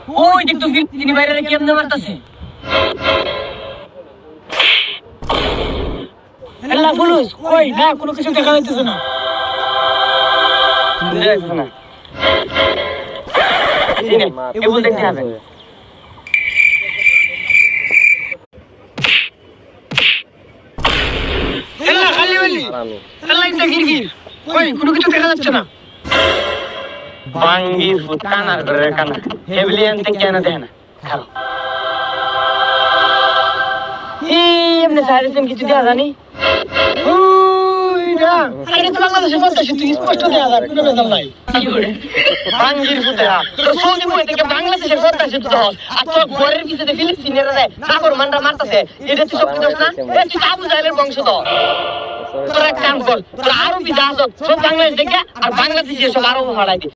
ওই দেখ তো তিনি বাইরে কেমনে মারতাছে আল্লাহ পুলিশ কই না কোনো কিছু দেখা যাচ্ছে না দেখছ না দিনে এ বল দেখতে হবে আল্লাহ খালি বলি আল্লাহ ইনটা গিরগির কই কোনো কিছু দেখা যাচ্ছে না বাঙ্গি ফুটানার করে কানা হেভলিয়ান তে কেন দেয় না খাও এমনি সাইরেন কিছু দেয়া জানি ওই না আরে তো বাংলাদেশে বলতাছিস তুই স্পষ্ট দেয়া যা কোনো বেজাল নাই কি করে বাঙ্গির ফুটা তো সৌদি বই থেকে বাংলাদেশে বলতাছিস তো আর তো ঘরের ভিতরে ফিলিস্তিনের রে নাগর মানরা মারতাছে এটা তুই সব কি দোষ না এ তুই আবু জাহেলের বংশধর তোরা কাম কর তোরা আরো বিদাস সব বাংলাদেশ থেকে আর বাংলাদেশে সব আরো ভাড়াই দে